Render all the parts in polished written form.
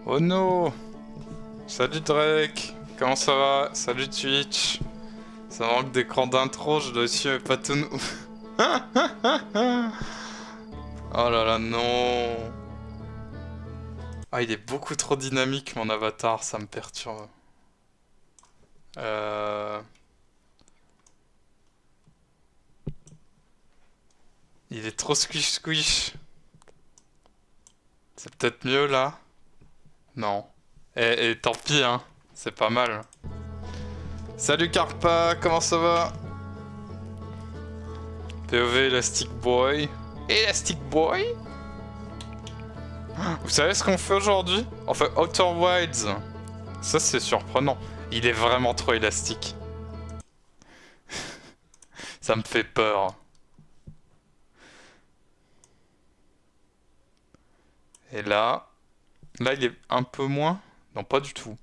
Oh no! Salut Drake! Comment ça va? Salut Twitch! Ça manque d'écran d'intro, je dois suivre pas tout nous. Oh là là, non! Ah, il est beaucoup trop dynamique mon avatar, ça me perturbe. Il est trop squish squish. C'est peut-être mieux là? Non. Et tant pis, hein. C'est pas mal. Salut Carpa, comment ça va? POV Elastic Boy. Elastic Boy? Vous savez ce qu'on fait aujourd'hui? On fait Outer Wilds. Ça c'est surprenant. Il est vraiment trop élastique. Ça me fait peur. Et là... Là il est un peu moins? Non, pas du tout.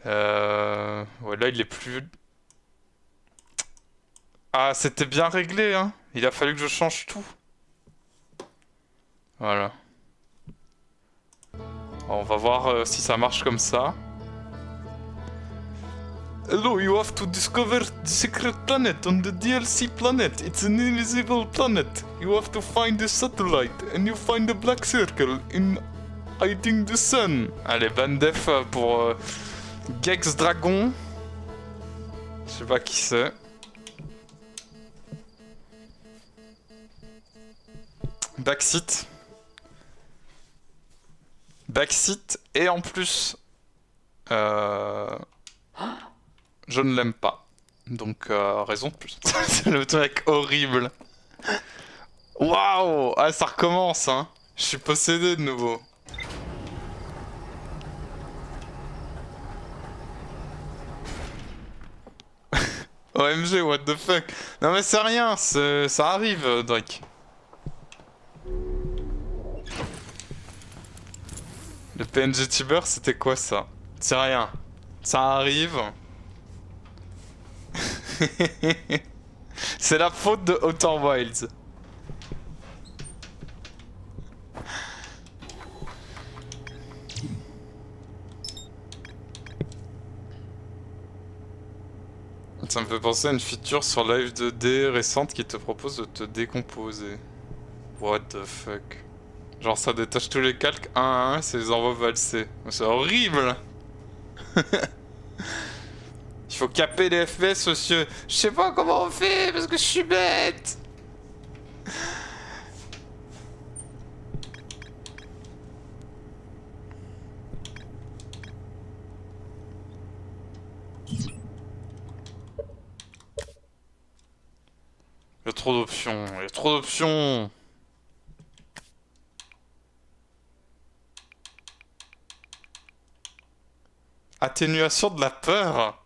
Ouais, là il est plus... Ah, c'était bien réglé, hein. Il a fallu que je change tout. Voilà. On va voir si ça marche comme ça. Hello, you have to discover the secret planet on the DLC planet. It's an invisible planet. You have to find the satellite and you find the black circle in hiding the sun. Allez, bandef pour Gex Dragon. Je sais pas qui c'est. Backseat. Backseat et en plus... Je ne l'aime pas. Donc, raison de plus. C'est le truc horrible. Waouh! Ah, ça recommence, hein. Je suis possédé de nouveau. OMG, what the fuck? Non mais c'est rien, ça arrive, Drake. Le PNG tuber, c'était quoi ça? C'est rien. Ça arrive. C'est la faute de Outer Wilds. Ça me fait penser à une feature sur Live 2D récente qui te propose de te décomposer. What the fuck? Genre ça détache tous les calques un à un et ça les envoie valser. C'est horrible. Il faut caper les FPS, monsieur. Je sais pas comment on fait parce que je suis bête. Il y a trop d'options, il y a trop d'options. Atténuation de la peur.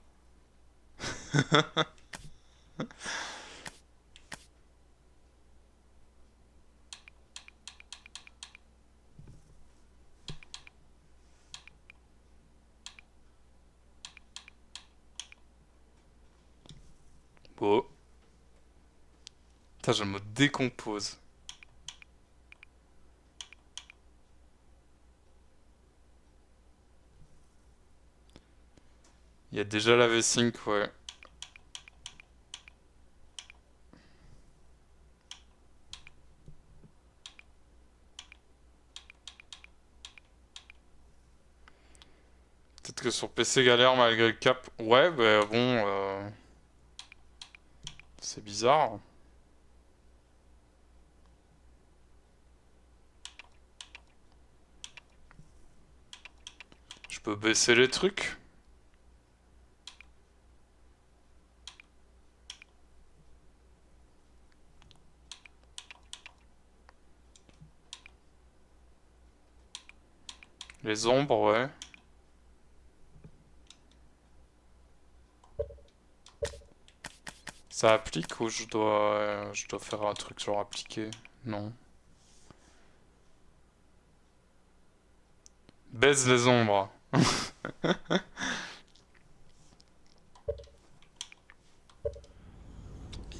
Bon. Putain, je me décompose. Il y a déjà la V-Sync, ouais. Peut-être que sur PC galère malgré le cap. Ouais, bah bon... C'est bizarre. Je peux baisser les trucs. Les ombres, ouais. Ça applique ou je dois faire un truc sur appliquer? Non. Baise les ombres.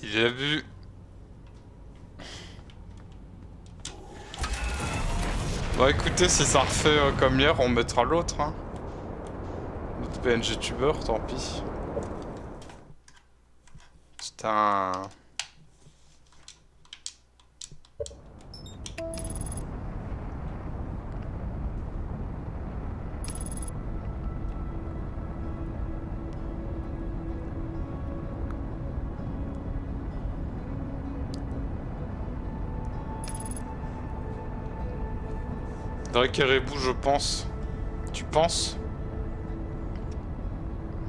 Il a vu. Bah écoutez, si ça refait comme hier, on mettra l'autre, hein. Notre PNG tubeur, tant pis. Putain. Drake Caribou, je pense. Tu penses?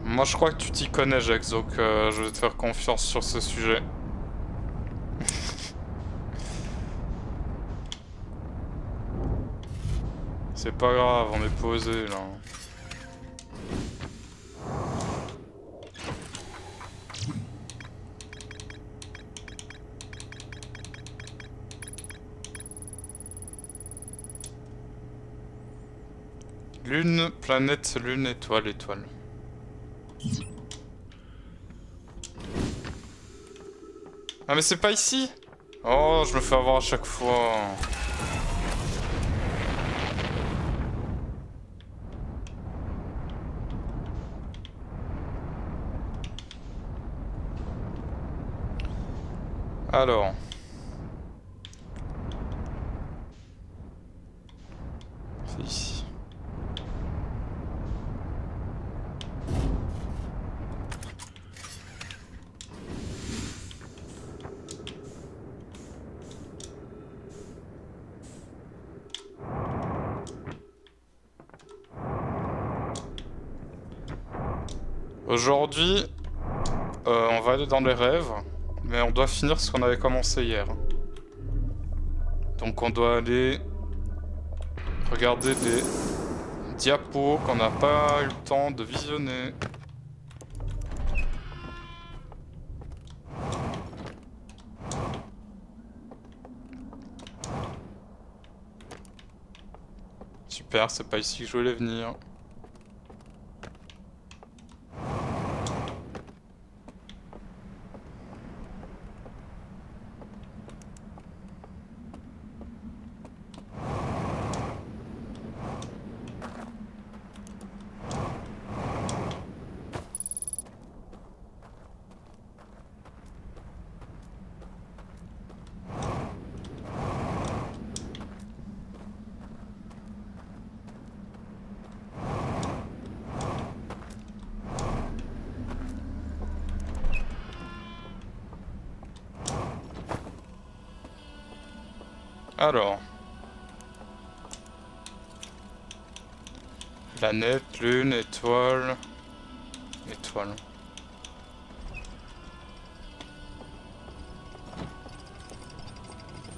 Moi je crois que tu t'y connais, Jax, donc je vais te faire confiance sur ce sujet. C'est pas grave, on est posé là. Lune, planète, lune, étoile, étoile. Ah mais c'est pas ici? Oh, je me fais avoir à chaque fois. Alors. C'est ici. Aujourd'hui, on va aller dans les rêves, mais on doit finir ce qu'on avait commencé hier. Donc on doit aller regarder des diapos qu'on n'a pas eu le temps de visionner. Super, c'est pas ici que je voulais venir. Alors. Planète, lune, étoile. Étoile.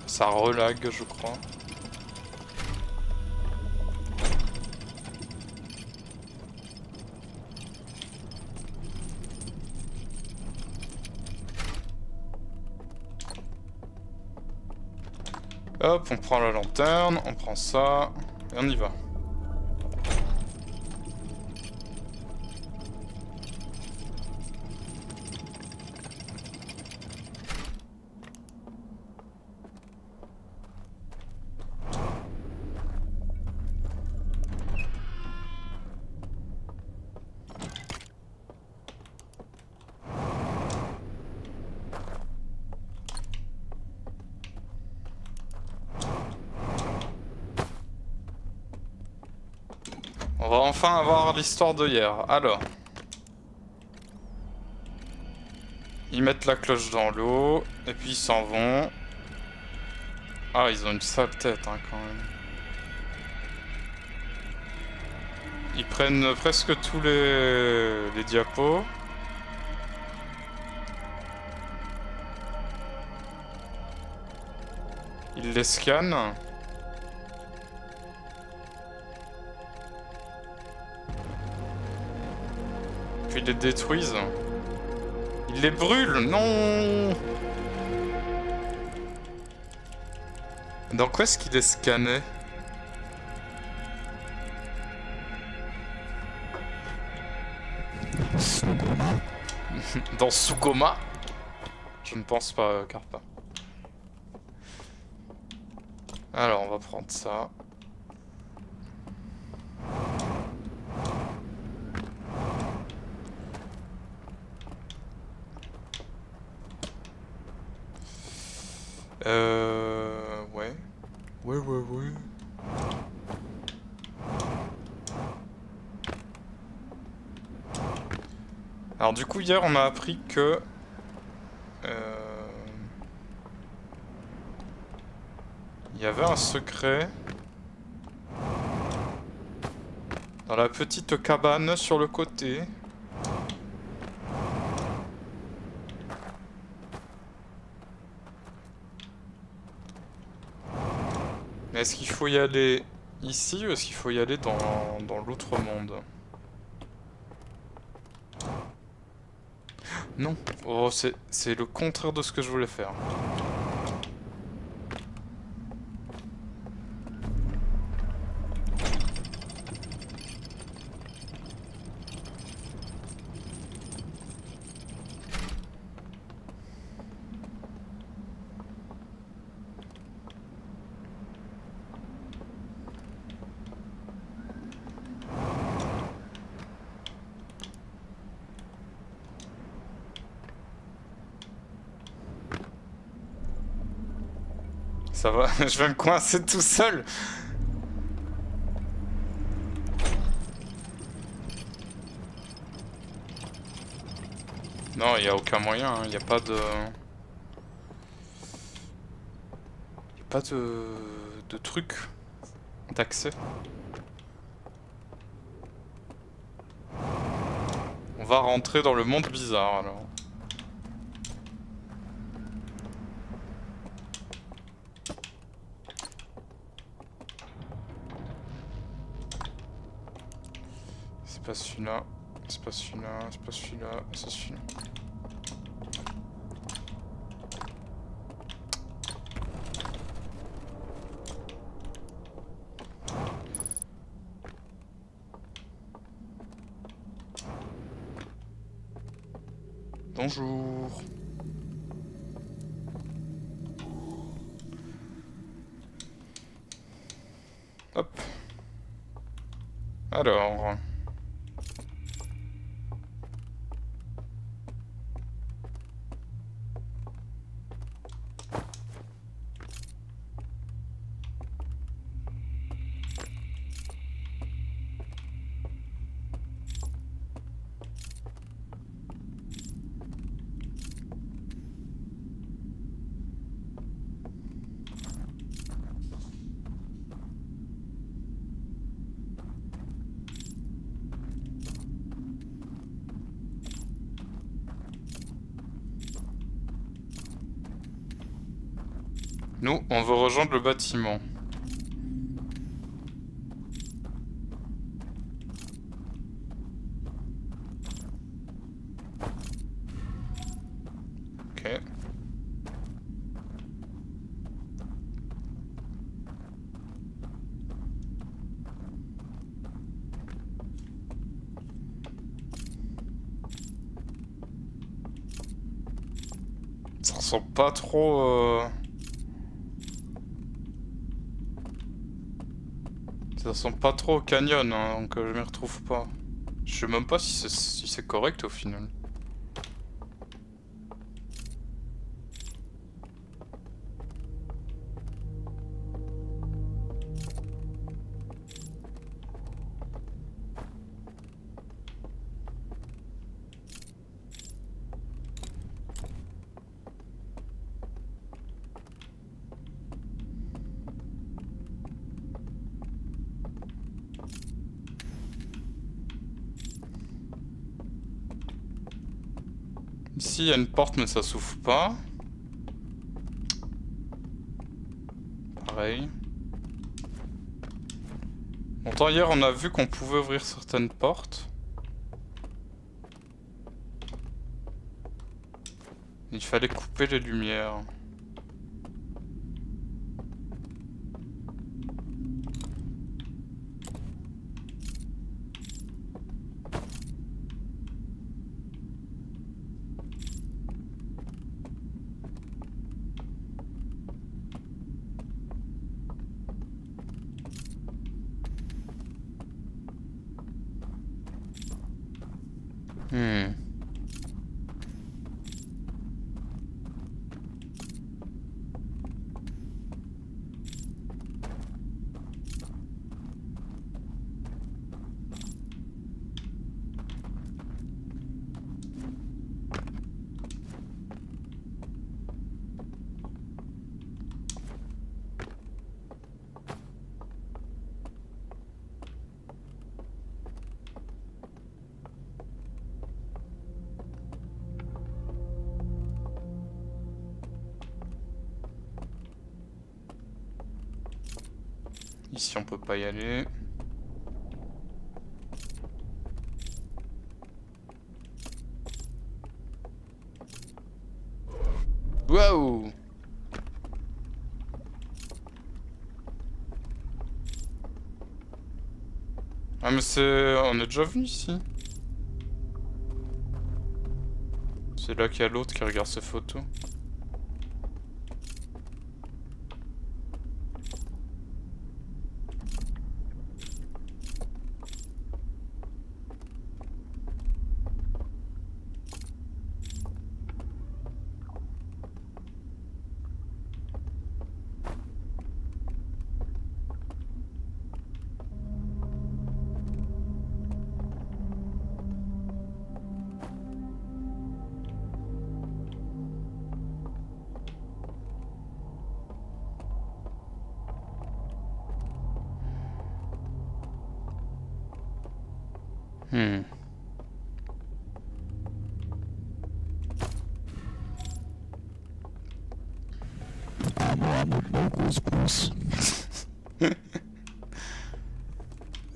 Ça relague, je crois. Hop, on prend la lanterne, on prend ça, et on y va. On va enfin avoir l'histoire de hier. Alors. Ils mettent la cloche dans l'eau, et puis ils s'en vont. Ah, ils ont une sale tête, hein, quand même. Ils prennent presque tous les diapos. Ils les scannent. Puis ils les détruisent. Ils les brûlent, non! Dans quoi est-ce qu'il les scannait? Dans Sugoma? Je ne pense pas, Carpa. Alors, on va prendre ça. Ouais. Ouais. Alors du coup, hier, on a appris que... il y avait un secret dans la petite cabane sur le côté. Mais est-ce qu'il faut y aller ici ou est-ce qu'il faut y aller dans l'autre monde? Non. Oh, c'est le contraire de ce que je voulais faire. Ça va, je vais me coincer tout seul. Non, il n'y a aucun moyen, il n'y a pas de... Il n'y a pas de truc d'accès. On va rentrer dans le monde bizarre alors. C'est pas celui-là, c'est pas celui-là, c'est pas celui-là, c'est celui-là. Bonjour. Hop. Alors... Nous, on veut rejoindre le bâtiment. Ok. Ça ressemble pas trop... Ça ressemble pas trop au canyon, hein, donc je m'y retrouve pas. Je sais même pas si c'est correct au final. Ici, il y a une porte, mais ça s'ouvre pas. Pareil. Pourtant, hier, on a vu qu'on pouvait ouvrir certaines portes. Il fallait couper les lumières. Ici on peut pas y aller. Waouh! Ah mais c'est... On est déjà venu ici. C'est là qu'il y a l'autre qui regarde ses photos.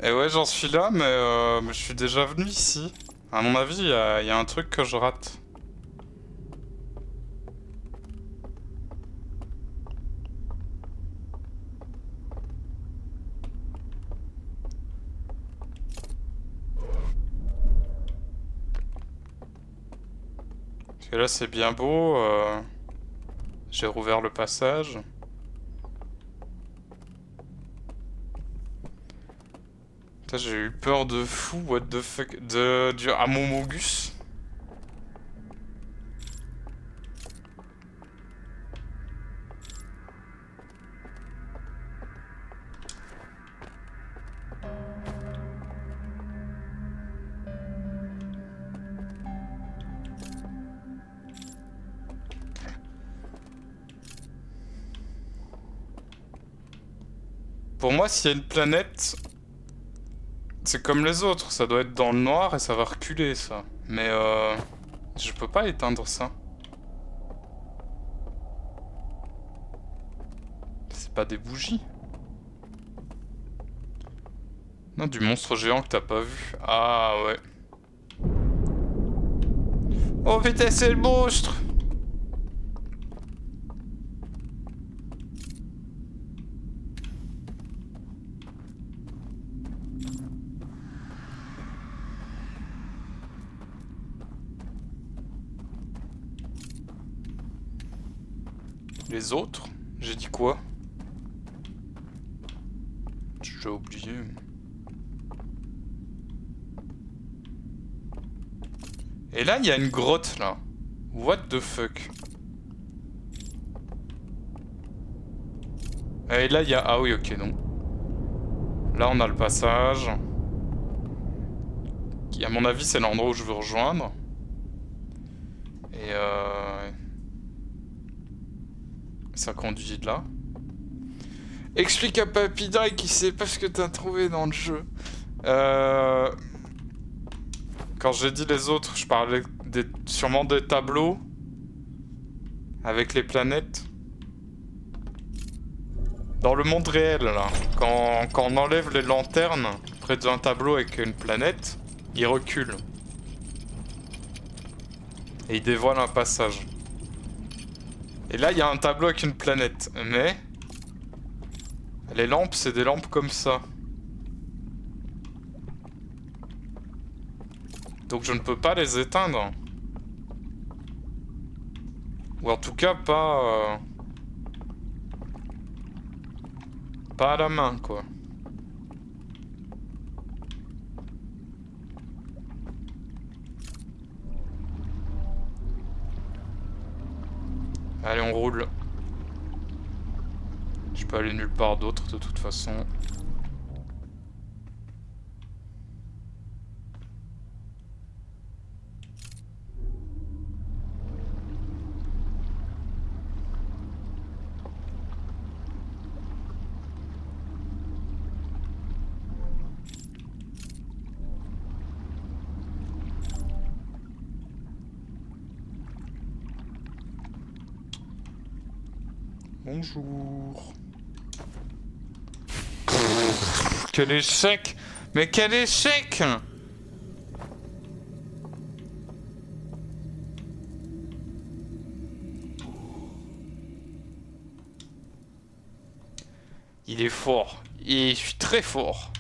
Et ouais, j'en suis là, mais je suis déjà venu ici. À mon avis, il y a un truc que je rate. Parce que là, c'est bien beau. J'ai rouvert le passage. Putain, j'ai eu peur de fou, what the fuck, du Amomogus. Pour moi, s'il y a une planète, c'est comme les autres, ça doit être dans le noir et ça va reculer, ça. Mais je peux pas éteindre ça. C'est pas des bougies. Non, du monstre géant que t'as pas vu. Ah ouais. Oh putain, c'est le monstre! Les autres? J'ai dit quoi? J'ai oublié. Et là, il y a une grotte, là. What the fuck? Et là, il y a... Ah oui, ok, non. Là, on a le passage. Qui, à mon avis, c'est l'endroit où je veux rejoindre. Et ça conduit de là. Explique à Papy Dry qui sait pas ce que t'as trouvé dans le jeu. Quand j'ai dit les autres, je parlais sûrement des tableaux. Avec les planètes. Dans le monde réel, là. Quand on enlève les lanternes près d'un tableau avec une planète, il recule. Et il dévoile un passage. Et là, il y a un tableau avec une planète. Mais... les lampes, c'est des lampes comme ça. Donc je ne peux pas les éteindre. Ou en tout cas, pas... pas à la main, quoi. Allez, on roule. Je peux aller nulle part d'autre, de toute façon. Bonjour. quel échec! Mais quel échec! Il est fort. Et je suis très fort.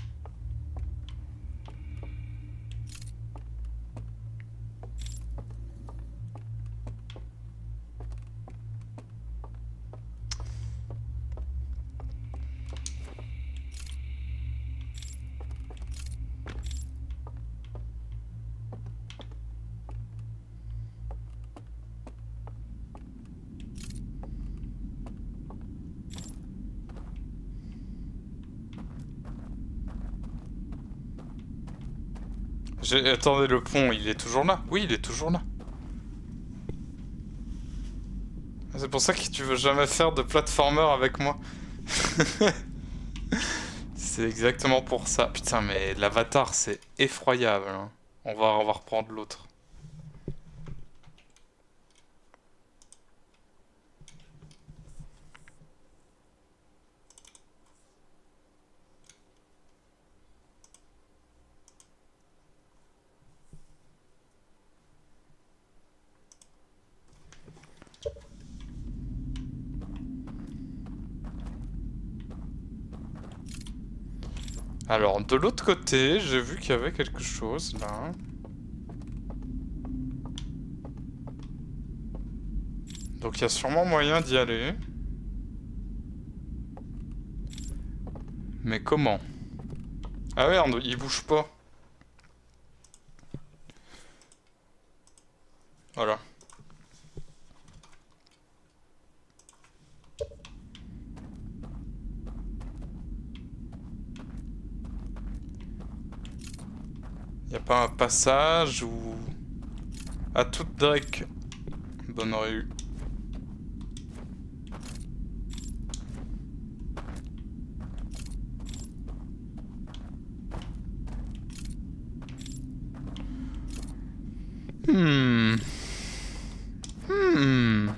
Attendez, le pont, il est toujours là? Oui, il est toujours là. C'est pour ça que tu veux jamais faire de platformer avec moi. C'est exactement pour ça. Putain, mais l'avatar, c'est effroyable. Hein. On va reprendre l'autre. Alors, de l'autre côté, j'ai vu qu'il y avait quelque chose, là. Donc il y a sûrement moyen d'y aller. Mais comment? Ah merde, il bouge pas. Voilà. Y a pas un passage ou... À toute Drake. Bonne rue. Hmm. Hmm.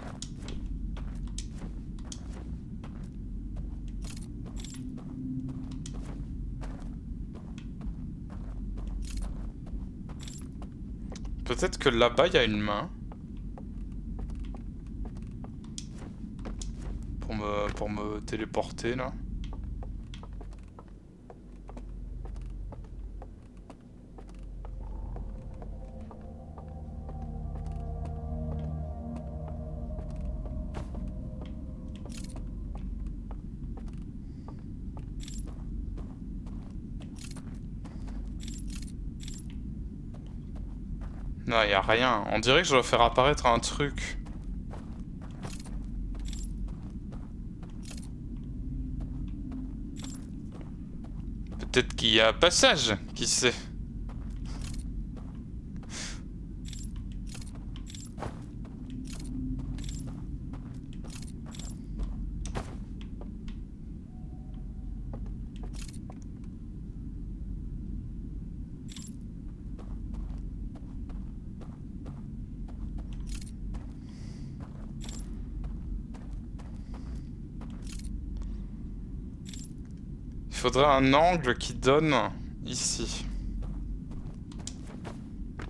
Peut-être que là-bas, il y a une main. Pour me téléporter, là. Non, y a rien. On dirait que je dois faire apparaître un truc. Peut-être qu'il y a un passage, qui sait. Il faudrait un angle qui donne ici.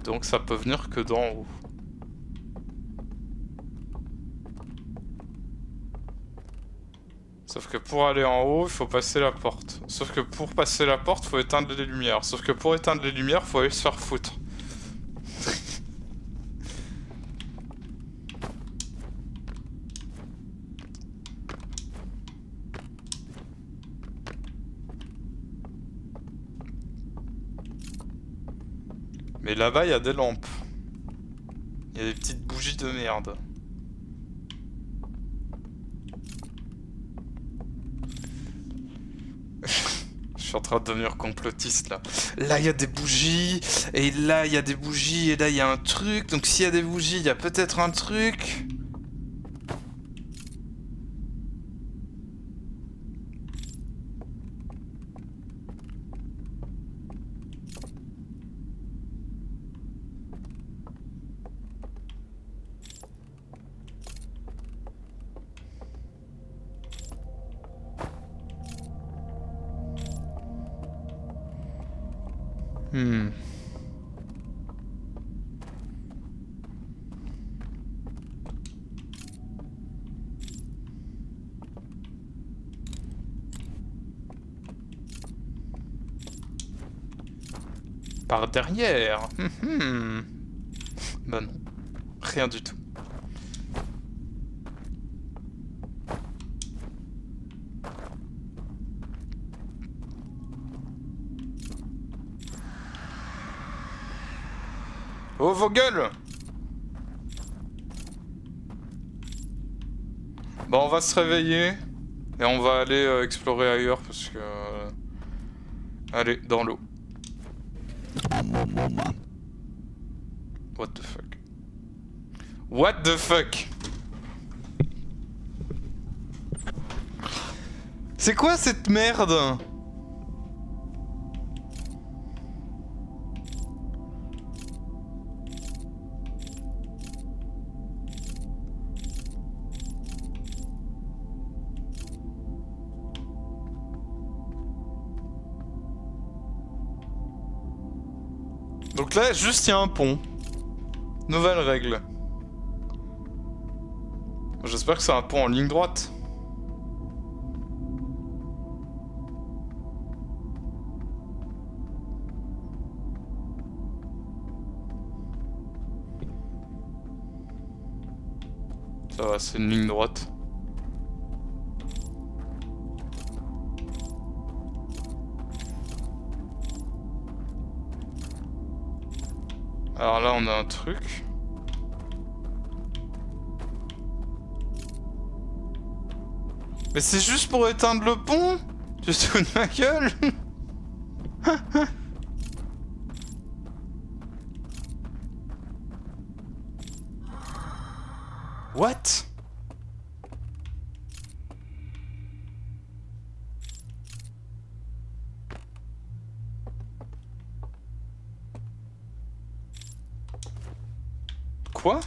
Donc ça peut venir que d'en haut. Sauf que pour aller en haut, il faut passer la porte. Sauf que pour passer la porte, il faut éteindre les lumières. Sauf que pour éteindre les lumières, il faut aller se faire foutre. Mais là-bas, il y a des lampes. Il y a des petites bougies de merde. Je suis en train de devenir complotiste là. Là il y a des bougies, et là il y a des bougies, et là il y a un truc. Donc s'il y a des bougies, il y a peut-être un truc. Hmm. Par derrière. Bah non. Rien du tout. Oh vos gueules! Bon, on va se réveiller. Et on va aller explorer ailleurs parce que... Allez, dans l'eau. What the fuck? What the fuck? C'est quoi cette merde? Donc là, juste il y a un pont. Nouvelle règle. J'espère que c'est un pont en ligne droite. Ça va, c'est une ligne droite. Alors là, on a un truc. Mais c'est juste pour éteindre le pont? Tu te fous de ma gueule? What? Quoi?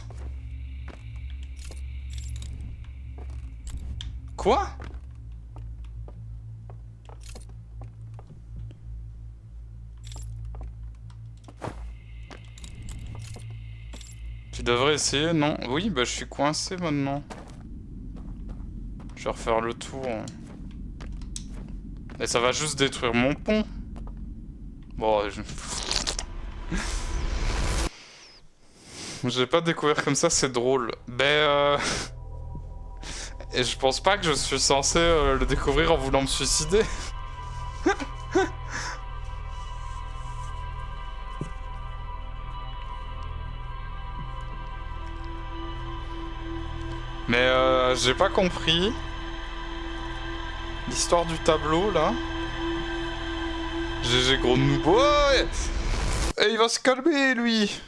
Quoi? Tu devrais essayer, non? Oui, bah je suis coincé maintenant. Je vais refaire le tour. Et ça va juste détruire mon pont. Bon, j'ai pas découvert comme ça, c'est drôle. Et je pense pas que je suis censé le découvrir en voulant me suicider. Mais j'ai pas compris. L'histoire du tableau, là. GG gros noob. Ouais. Et il va se calmer, lui.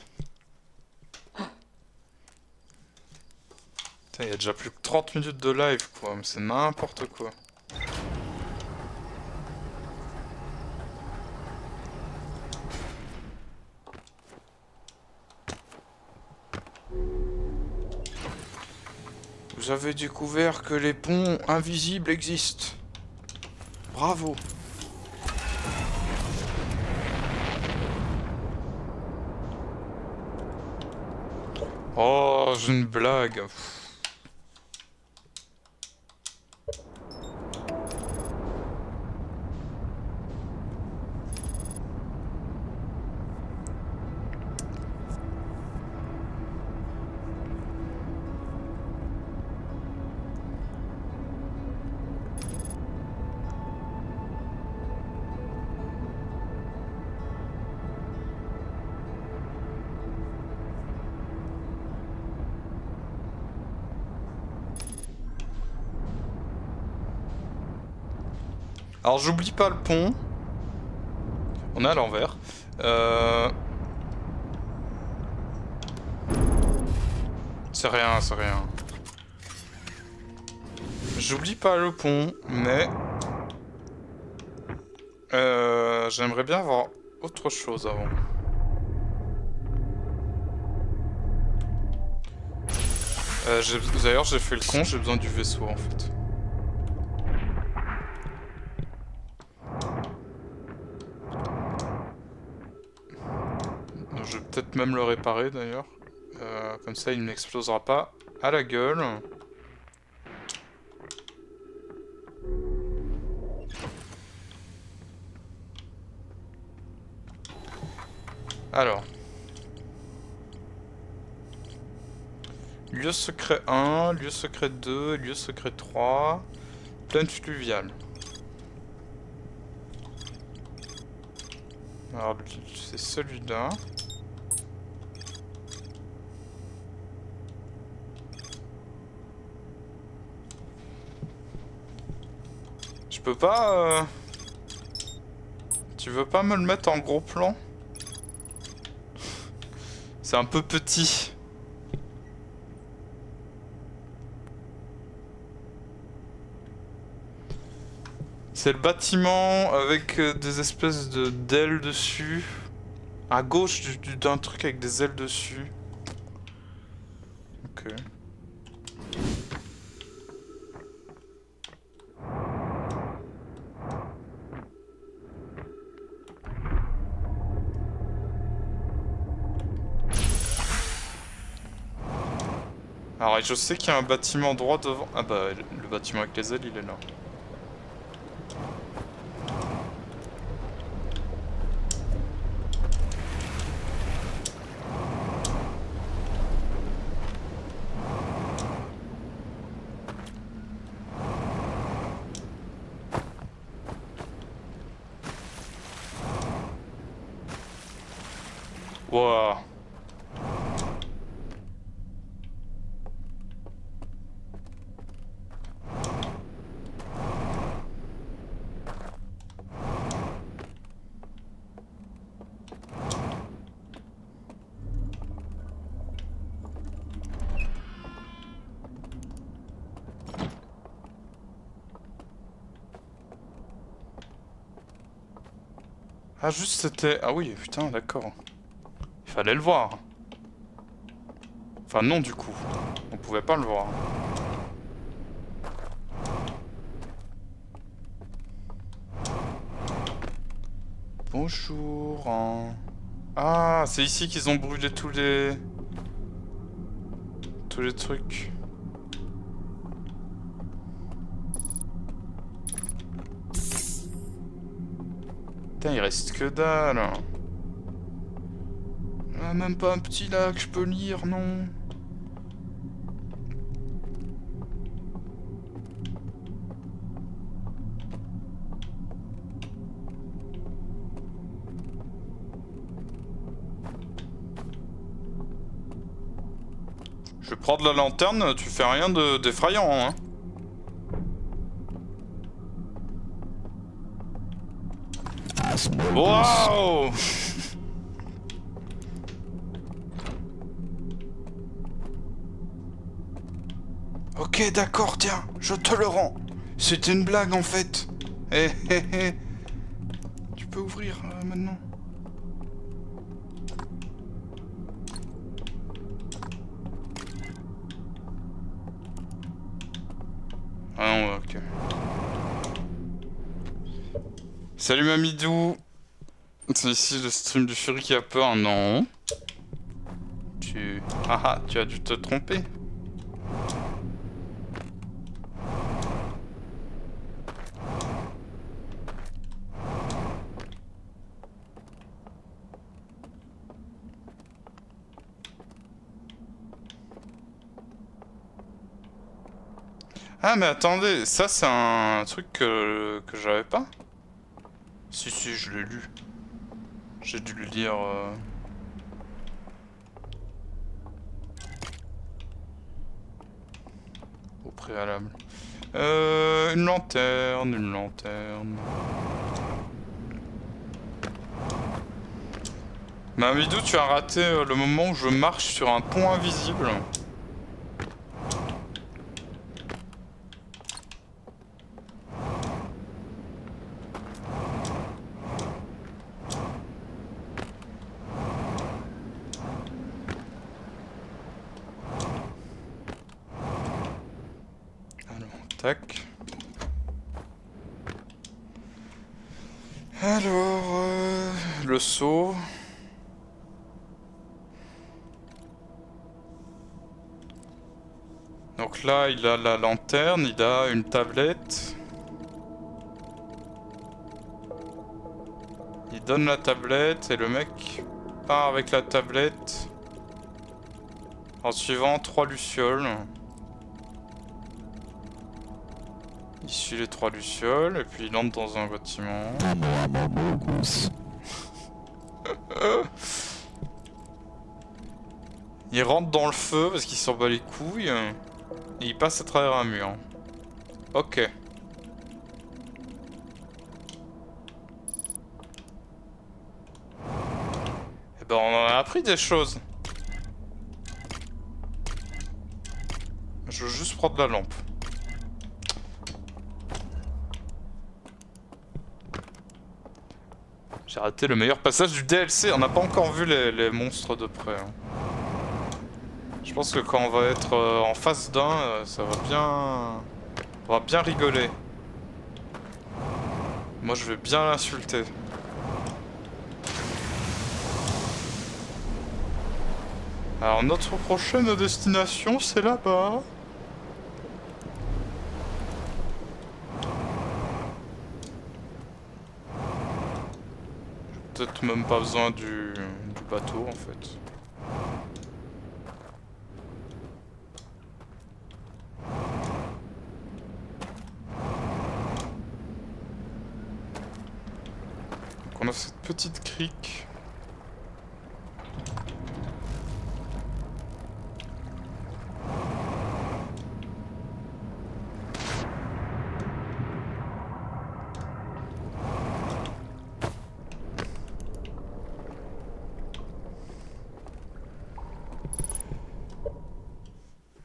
Putain, il y a déjà plus que 30 minutes de live, quoi. Mais c'est n'importe quoi. Vous avez découvert que les ponts invisibles existent. Bravo. Oh, j'ai une blague. Alors j'oublie pas le pont. On est à l'envers. C'est rien, c'est rien. J'oublie pas le pont, mais... j'aimerais bien avoir autre chose avant. D'ailleurs j'ai fait le con, j'ai besoin du vaisseau en fait. Je vais peut-être même le réparer d'ailleurs. Comme ça il n'explosera pas à la gueule. Alors. Lieu secret 1, lieu secret 2, lieu secret 3. Plaine fluviale. Alors c'est celui-là. Je peux pas... Tu veux pas me le mettre en gros plan? C'est un peu petit. C'est le bâtiment avec des espèces de d'ailes dessus. À gauche d'un truc avec des ailes dessus. Ok. Alors je sais qu'il y a un bâtiment droit devant. Ah bah le bâtiment avec les ailes il est là. Wouah. Ah juste c'était... Ah oui putain d'accord. Il fallait le voir. Enfin non du coup. On pouvait pas le voir. Bonjour. Ah c'est ici qu'ils ont brûlé tous les trucs. Putain il reste que dalle. Ah, même pas un petit lac, je peux lire, non. Je vais prendre la lanterne, tu fais rien d'effrayant, hein. Waouh. Ok, d'accord, tiens, je te le rends. C'était une blague en fait. Hé hé hé. Tu peux ouvrir maintenant. Ah non, ok. Salut Mamidou. C'est ici le stream du Fury qui a peur, non. Ah, tu as dû te tromper. Ah mais attendez, ça c'est un truc que j'avais pas. Si je l'ai lu. J'ai dû le lire au préalable. Une lanterne, une lanterne. Mamidou, tu as raté le moment où je marche sur un pont invisible. Tac. Alors, le seau. Donc là, il a la lanterne, il a une tablette. Il donne la tablette et le mec part avec la tablette en suivant 3 lucioles. Il suit les 3 lucioles et puis il entre dans un bâtiment. Il rentre dans le feu parce qu'il s'en bat les couilles. Et il passe à travers un mur. Ok. Eh ben on en a appris des choses. Je veux juste prendre la lampe. J'ai raté le meilleur passage du DLC. On n'a pas encore vu les monstres de près. Hein. Je pense que quand on va être en face d'un, ça va bien... On va bien rigoler. Moi je vais bien l'insulter. Alors notre prochaine destination c'est là-bas. Peut-être même pas besoin du bateau en fait. Donc on a cette petite crique.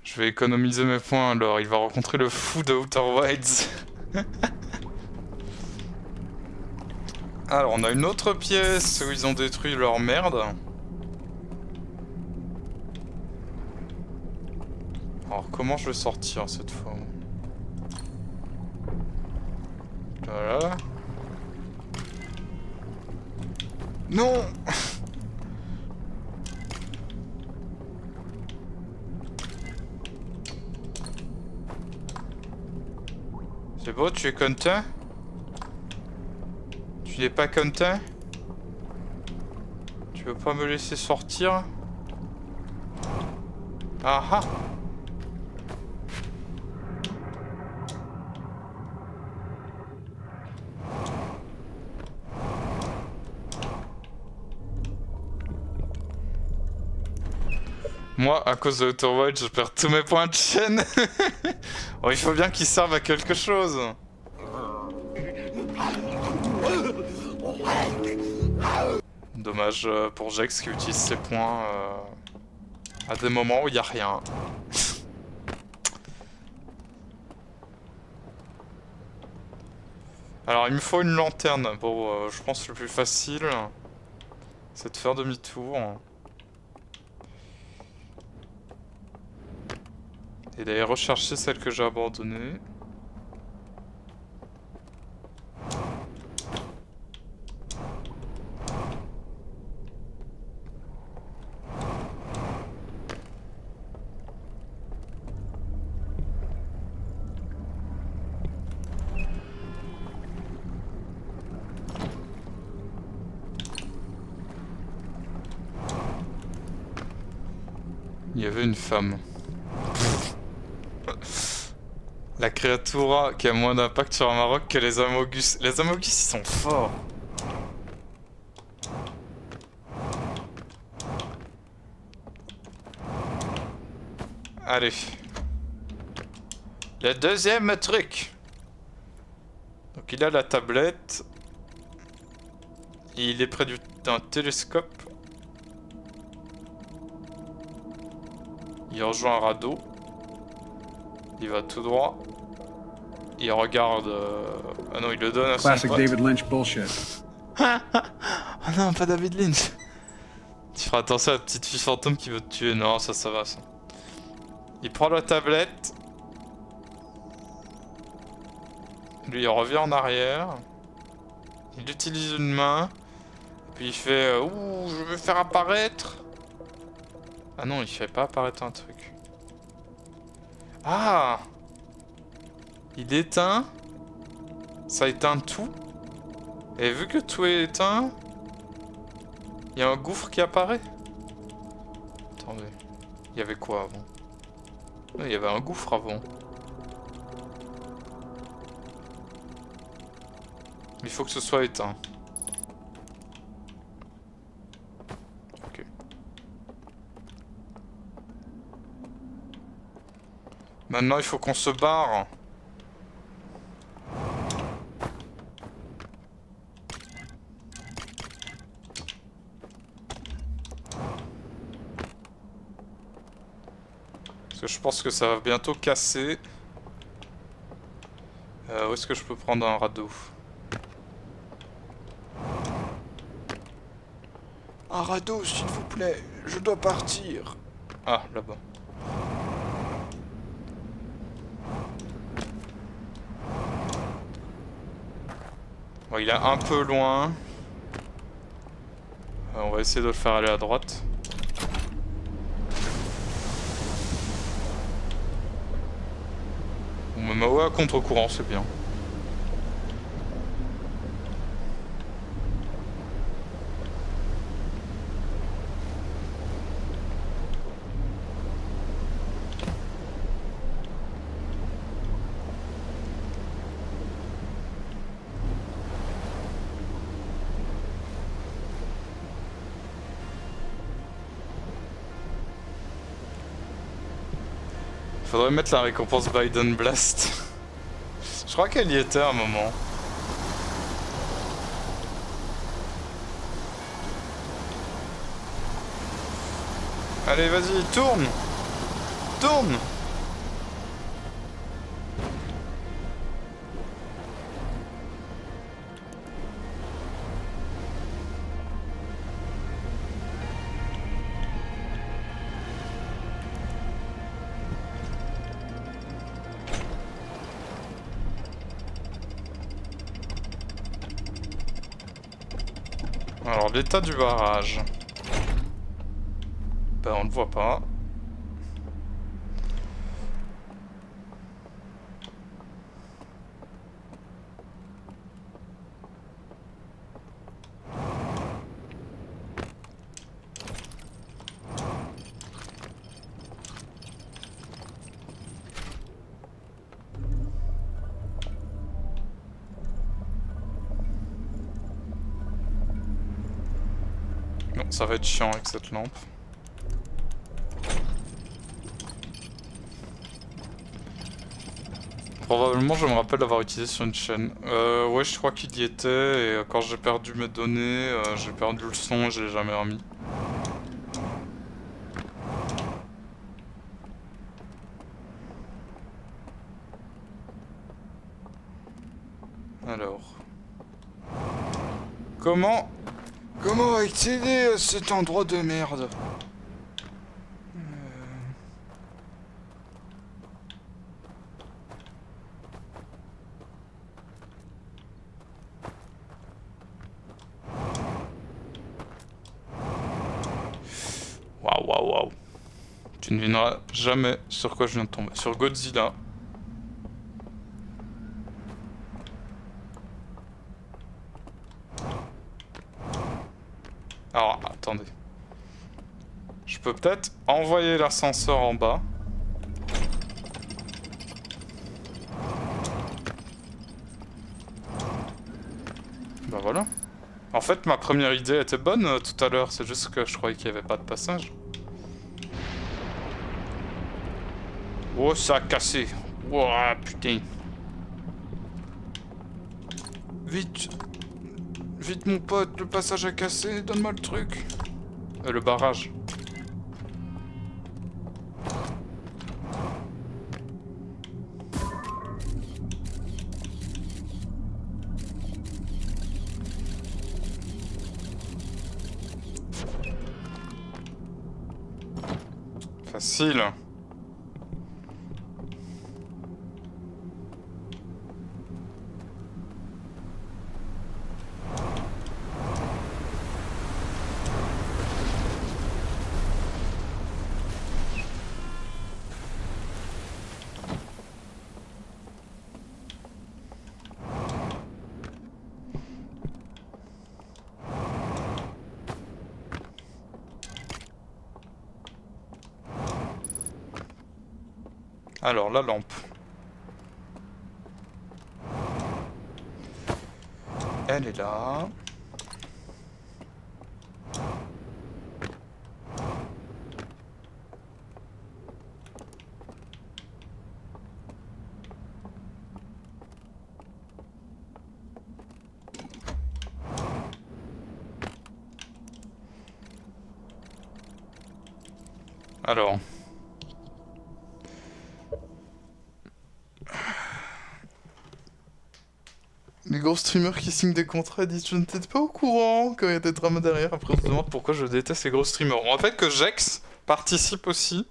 Je vais économiser mes points alors, il va rencontrer le fou de Outer Wilds. Alors on a une autre pièce où ils ont détruit leur merde. Alors comment je vais sortir cette fois? Voilà. Non. C'est beau, tu es content? Tu n'es pas content? Tu veux pas me laisser sortir? Ah ah! Moi, à cause de Outer Wilds, je perds tous mes points de chaîne. Bon, il faut bien qu'ils servent à quelque chose. Dommage pour Jex qui utilise ses points à des moments où il n'y a rien. Alors il me faut une lanterne. Bon, je pense que le plus facile, c'est de faire demi-tour. Et d'aller rechercher celle que j'ai abandonnée. Il y avait une femme. La créatura qui a moins d'impact sur un Maroc que les Amogus. Les Amogus ils sont forts. Allez. Le deuxième truc. Donc il a la tablette. Et il est près d'un télescope. Il rejoint un radeau. Il va tout droit. Il regarde... Ah non, il le donne à son Classic pote. David Lynch bullshit. Oh non, pas David Lynch. Tu feras attention à la petite fille fantôme qui veut te tuer. Non, ça va ça. Il prend la tablette. Lui il revient en arrière. Il utilise une main. Puis il fait ouh, je vais faire apparaître. Ah non, il fait pas apparaître un truc. Ah! Il éteint. Ça éteint tout. Et vu que tout est éteint, il y a un gouffre qui apparaît. Attendez. Il y avait quoi avant? Il y avait un gouffre avant. Il faut que ce soit éteint. Ok. Maintenant, il faut qu'on se barre. Parce que je pense que ça va bientôt casser. Où est-ce que je peux prendre un radeau? Un radeau, s'il vous plaît, je dois partir. Ah, là-bas. Bon, il est un peu loin. On va essayer de le faire aller à droite. On me met à contre-courant, c'est bien. Faudrait mettre la récompense Biden Blast. Je crois qu'elle y était à un moment. Allez, vas-y, tourne! Tourne! Alors, l'état du barrage. Ben, on ne voit pas. Non, ça va être chiant avec cette lampe. Probablement, je me rappelle l'avoir utilisé sur une chaîne. Ouais, je crois qu'il y était, et quand j'ai perdu mes données, j'ai perdu le son et je l'ai jamais remis. Alors... Comment accéder à cet endroit de merde? Waouh, waouh, waouh. Tu ne devineras jamais sur quoi je viens de tomber. Sur Godzilla. Alors, attendez. Je peux peut-être envoyer l'ascenseur en bas. Bah voilà. En fait, ma première idée était bonne tout à l'heure. C'est juste que je croyais qu'il n'y avait pas de passage. Oh, ça a cassé. Oh, putain. Vite. Vite, mon pote, le passage a cassé, donne-moi le truc. Le barrage. Facile. Alors, la lampe. Elle est là. Alors. Les gros streamers qui signent des contrats disent je n'étais pas au courant quand il y a des dramas derrière. Après on se demande pourquoi je déteste les gros streamers. On rappelle que Jex participe aussi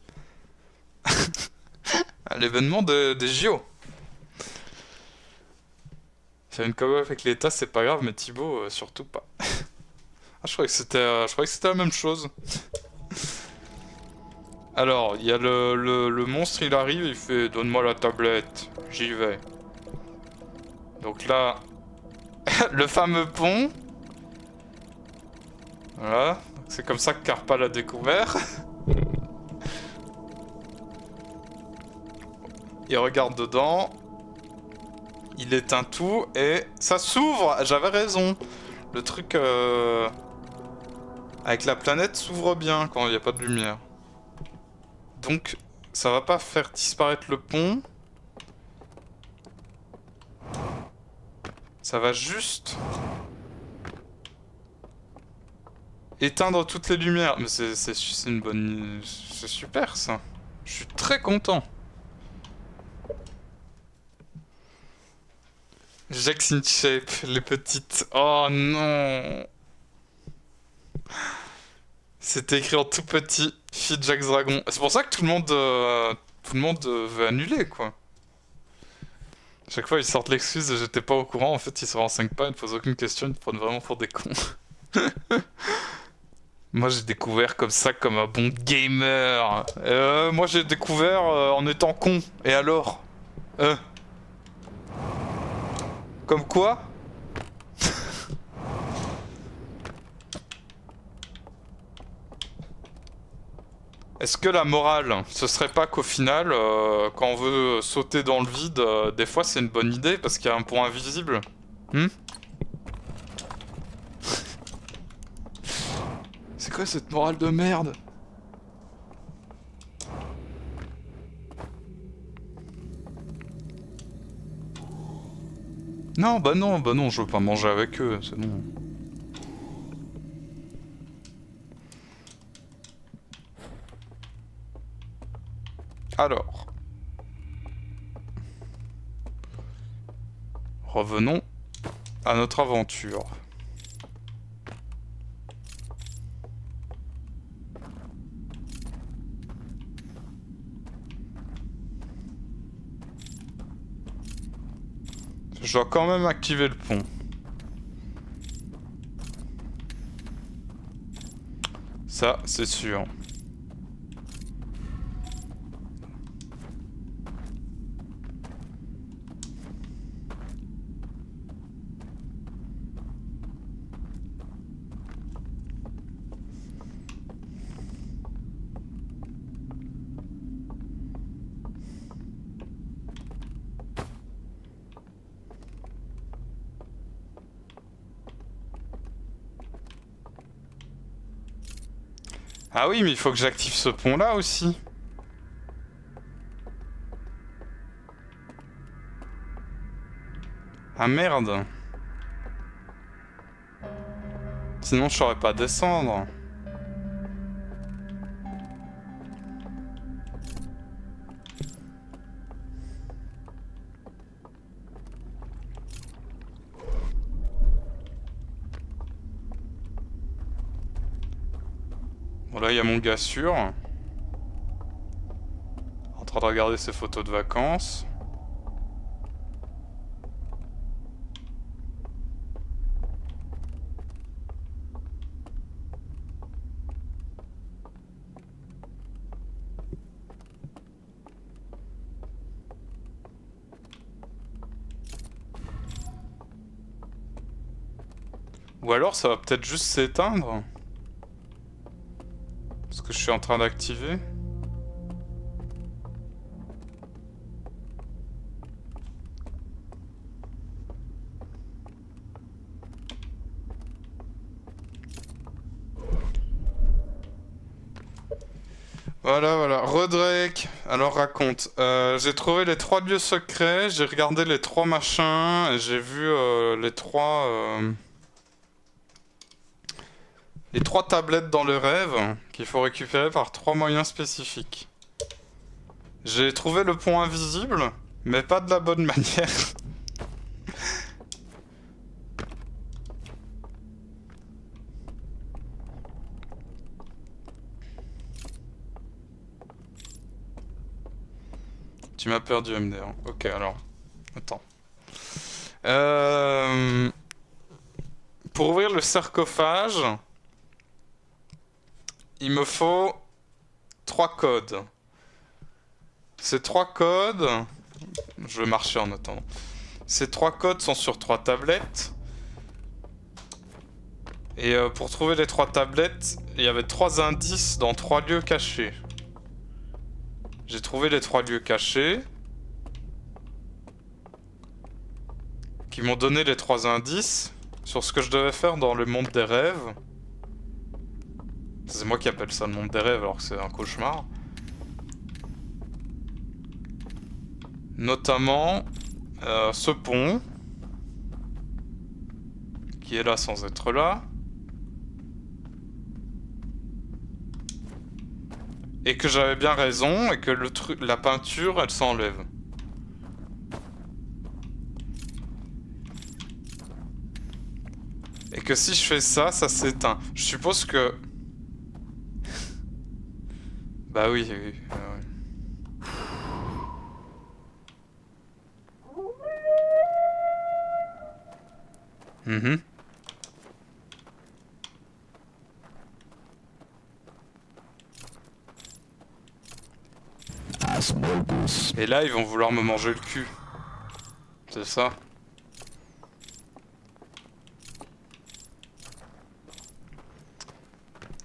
à l'événement des JO. Faire une collab avec l'État c'est pas grave mais Thibaut surtout pas. Ah je croyais que c'était la même chose. Alors, il y a le monstre, il arrive, il fait « Donne-moi la tablette, j'y vais ». Donc là, le fameux pont. Voilà, c'est comme ça que Carpa l'a découvert. Il regarde dedans. Il éteint tout et ça s'ouvre. J'avais raison. Le truc avec la planète s'ouvre bien quand il n'y a pas de lumière. Donc, ça va pas faire disparaître le pont. Ça va juste éteindre toutes les lumières. Mais c'est une bonne... C'est super, ça. Je suis très content. Jax in shape, les petites. Oh non. C'était écrit en tout petit. Feed Jax Dragon. C'est pour ça que tout le monde veut annuler, quoi. Chaque fois, ils sortent l'excuse, j'étais pas au courant. En fait, ils se renseignent pas, ils ne posent aucune question, ils te prennent vraiment pour des cons. Moi, j'ai découvert comme ça, comme un bon gamer. Moi, j'ai découvert en étant con. Et alors Comme quoi Est-ce que la morale, ce serait pas qu'au final, quand on veut sauter dans le vide, des fois c'est une bonne idée parce qu'il y a un pont invisible? C'est quoi cette morale de merde? Non, bah non, je veux pas manger avec eux, c'est bon. Alors. Revenons à notre aventure. Je dois quand même activer le pont. Ça, c'est sûr. Ah oui, mais il faut que j'active ce pont-là aussi. Ah merde. Sinon je saurais pas descendre. Bon là il y a mon gars sûr. En train de regarder ses photos de vacances. Ou alors ça va peut-être juste s'éteindre. Ce que je suis en train d'activer. Voilà, voilà. Redrake, alors raconte. J'ai trouvé les 3 lieux secrets, j'ai regardé les 3 machins, et j'ai vu les 3 tablettes dans le rêve qu'il faut récupérer par 3 moyens spécifiques. J'ai trouvé le pont invisible, mais pas de la bonne manière. Tu m'as perdu, MDR. Ok, alors. Attends. Pour ouvrir le sarcophage, il me faut 3 codes. Ces 3 codes... Je vais marcher en attendant. Ces 3 codes sont sur 3 tablettes. Et pour trouver les 3 tablettes, il y avait 3 indices dans 3 lieux cachés. J'ai trouvé les 3 lieux cachés. Qui m'ont donné les 3 indices sur ce que je devais faire dans le monde des rêves. C'est moi qui appelle ça le monde des rêves alors que c'est un cauchemar. Notamment ce pont qui est là sans être là. Et que j'avais bien raison et que la peinture elle s'enlève. Et que si je fais ça, ça s'éteint. Je suppose que... Bah oui, oui. Et là, ils vont vouloir me manger le cul. C'est ça.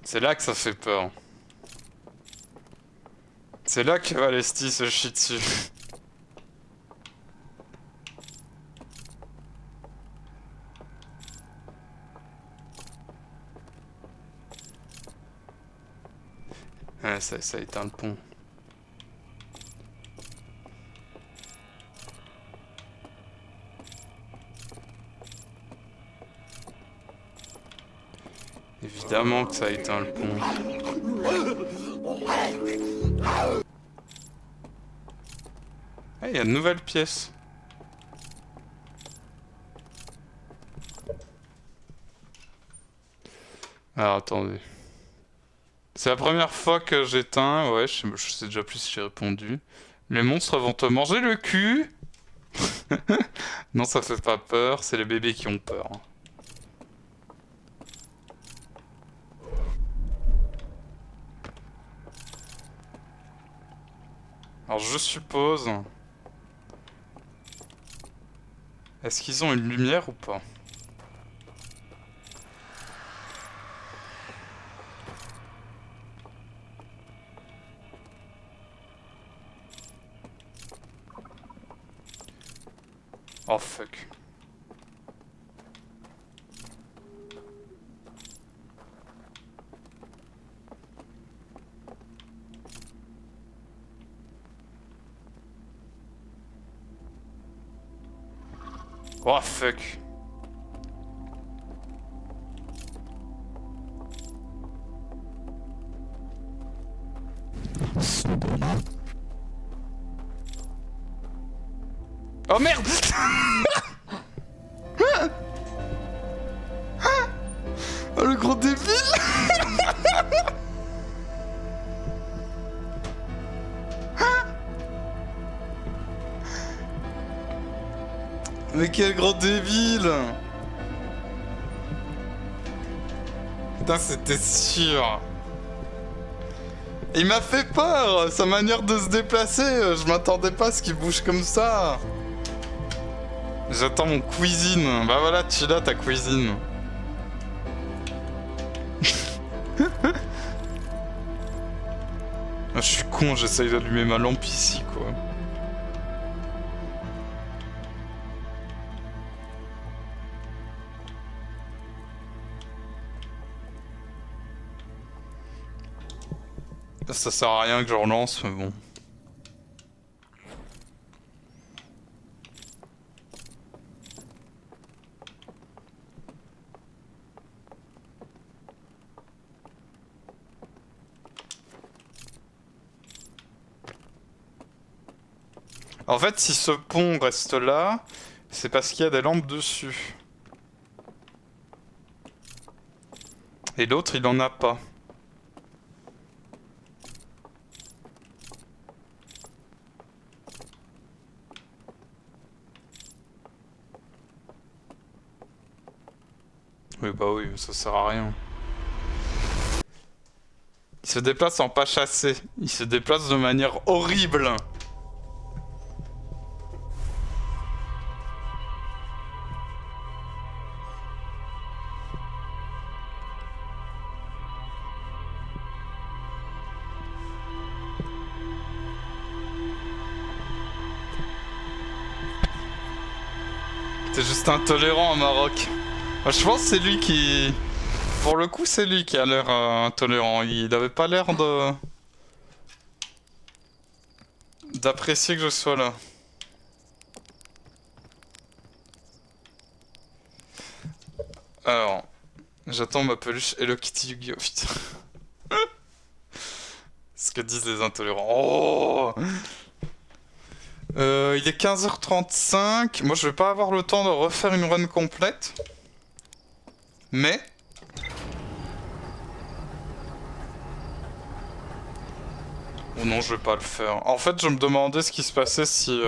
C'est là que ça fait peur. C'est là que Valesti se chie dessus. Ouais, ça éteint le pont. Évidemment que ça éteint le pont. Ah, il y a de nouvelles pièces. Alors attendez. C'est la première fois que j'éteins. Ouais, je sais déjà plus si j'ai répondu. Les monstres vont te manger le cul. Non, ça fait pas peur. C'est les bébés qui ont peur. Alors je suppose... Est-ce qu'ils ont une lumière ou pas? Oh fuck. Oh fuck. Oh merde. Oh le gros débile. Mais quel gros débile. Putain, c'était sûr. Il m'a fait peur. Sa manière de se déplacer, je m'attendais pas à ce qu'il bouge comme ça. J'attends mon cuisine. Bah voilà, tu l'as ta cuisine. Ah, je suis con, j'essaye d'allumer ma lampe ici, quoi. Ça sert à rien que je relance, mais bon. En fait, si ce pont reste là, c'est parce qu'il y a des lampes dessus. Et l'autre, il en a pas. Oui, bah oui, ça sert à rien. Il se déplace en pas chassé. Il se déplace de manière horrible. T'es juste intolérant au Maroc. Je pense que c'est lui qui... Pour le coup, c'est lui qui a l'air intolérant. Il avait pas l'air de... d'apprécier que je sois là. Alors... J'attends ma peluche Hello Kitty Yu-Gi-Oh! Putain. Ce que disent les intolérants. Oh, il est 15h35. Moi, je vais pas avoir le temps de refaire une run complète. Mais... Oh non, je vais pas le faire. En fait, je me demandais ce qui se passait si...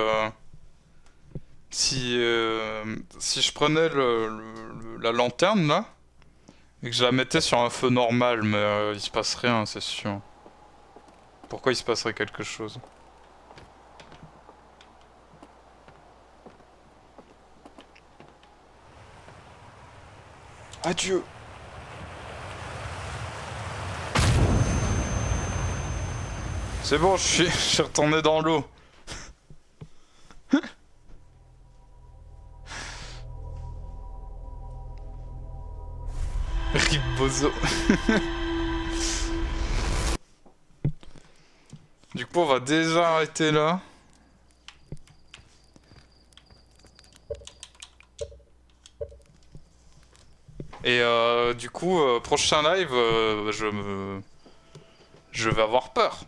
si je prenais la lanterne, là, et que je la mettais sur un feu normal, mais il se passe rien, c'est sûr. Pourquoi il se passerait quelque chose? Adieu. C'est bon, je suis retourné dans l'eau. Rip Bozo. Du coup, on va déjà arrêter là. Et du coup, prochain live, je vais avoir peur.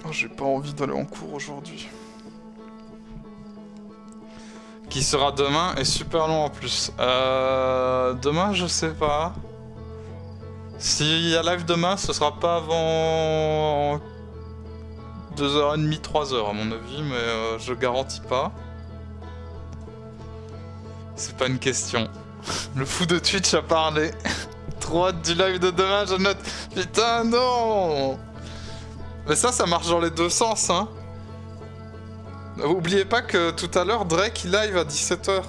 Oh, j'ai pas envie d'aller en cours aujourd'hui. Qui sera demain et super long en plus. Demain, je sais pas. S'il y a live demain, ce sera pas avant 2h30, 3h à mon avis, mais je garantis pas. C'est pas une question. Le fou de Twitch a parlé. Trop hâte du live de demain, je note. Putain, non! Mais ça marche dans les deux sens, hein. Oubliez pas que tout à l'heure, Drake, il live à 17h.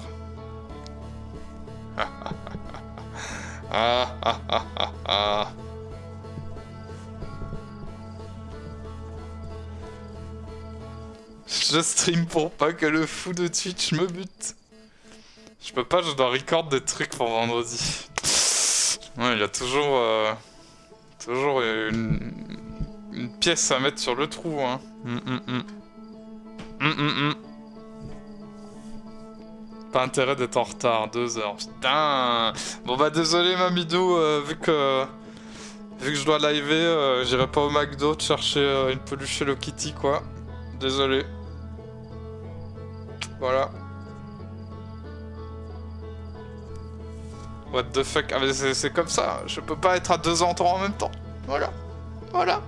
Je stream pour pas que le fou de Twitch me bute. Je peux pas, je dois record des trucs pour vendredi. Ouais, il y a toujours... toujours une pièce à mettre sur le trou, hein. Pas intérêt d'être en retard, 2 heures. Putain. Bon bah désolé Mamidou, vu que je dois liver, j'irai pas au McDo chercher une peluche Hello Kitty quoi. Désolé. Voilà. What the fuck. Ah mais c'est comme ça, je peux pas être à 2 endroits en même temps. Voilà. Voilà.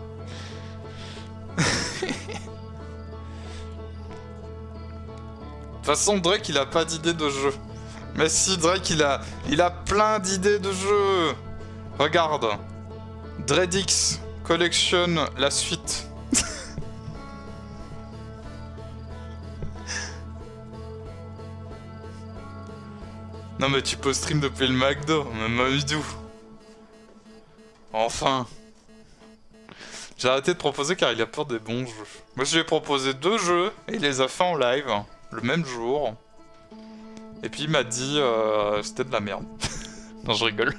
De toute façon, Drake, il a pas d'idée de jeu. Mais si, Drake, il a plein d'idées de jeu. Regarde. Dreadix collectionne la suite. Non mais tu peux stream depuis le McDo, même Mamidou. Enfin. J'ai arrêté de proposer car il a peur des bons jeux. Moi je lui ai proposé 2 jeux et il les a fait en live, le même jour. Et puis il m'a dit c'était de la merde. Non, je rigole.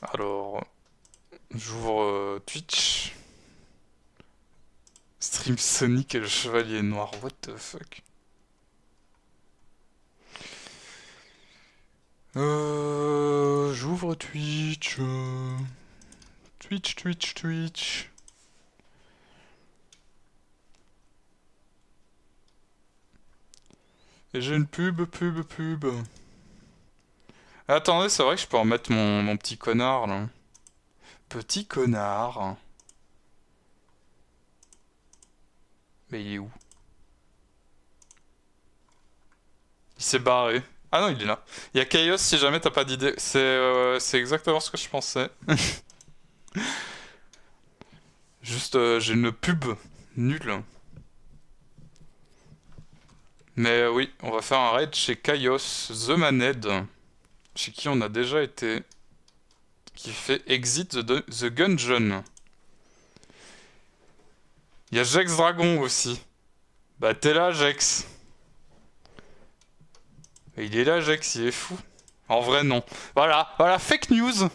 Alors, j'ouvre Twitch. Stream Sonic et le Chevalier Noir, what the fuck. J'ouvre Twitch. Twitch. Et j'ai une pub. Attendez, c'est vrai que je peux en mettre mon petit connard, là. Petit connard. Mais il est où? Il s'est barré. Ah non, il est là. Il y a Chaos si jamais t'as pas d'idée. C'est exactement ce que je pensais. Juste, j'ai une pub nulle. Mais oui, on va faire un raid chez Chaos, The Maned, chez qui on a déjà été, qui fait Exit the Gungeon. Il y a Jex Dragon aussi. Bah t'es là, Jex. Et il est là, Jex, il est fou. En vrai, non. Voilà, fake news.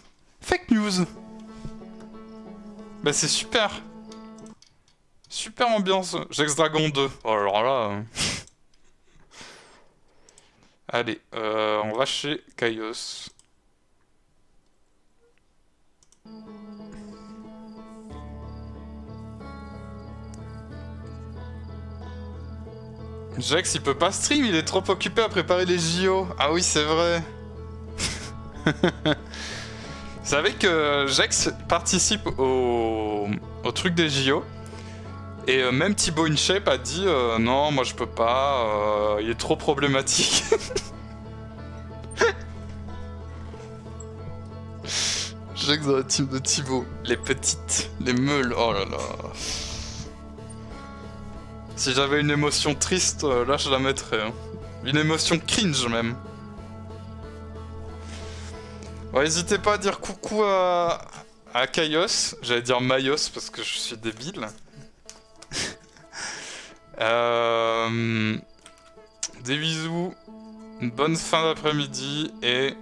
Bah c'est super. Super ambiance. Jex Dragon 2. Oh, alors là... Allez, on va chez Chaos. Jax il peut pas stream, il est trop occupé à préparer les JO. Ah oui, c'est vrai. Vous savez que Jax participe au truc des JO. Et même Thibaut InShape a dit non, moi je peux pas, il est trop problématique. Jax dans la team de Thibaut. Les petites, les meules, oh là là. Si j'avais une émotion triste, là je la mettrais. Hein. Une émotion cringe même. Ouais, n'hésitez pas à dire coucou à Chaos. J'allais dire Mayos parce que je suis débile. Des bisous. Une bonne fin d'après-midi et...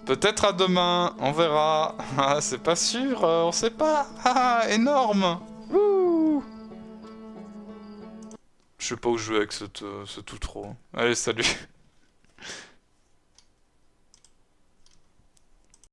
Peut-être à demain, on verra. Ah, c'est pas sûr, on sait pas. Ah, énorme. Wouh. Je sais pas où jouer avec ce tout trop. Allez, salut.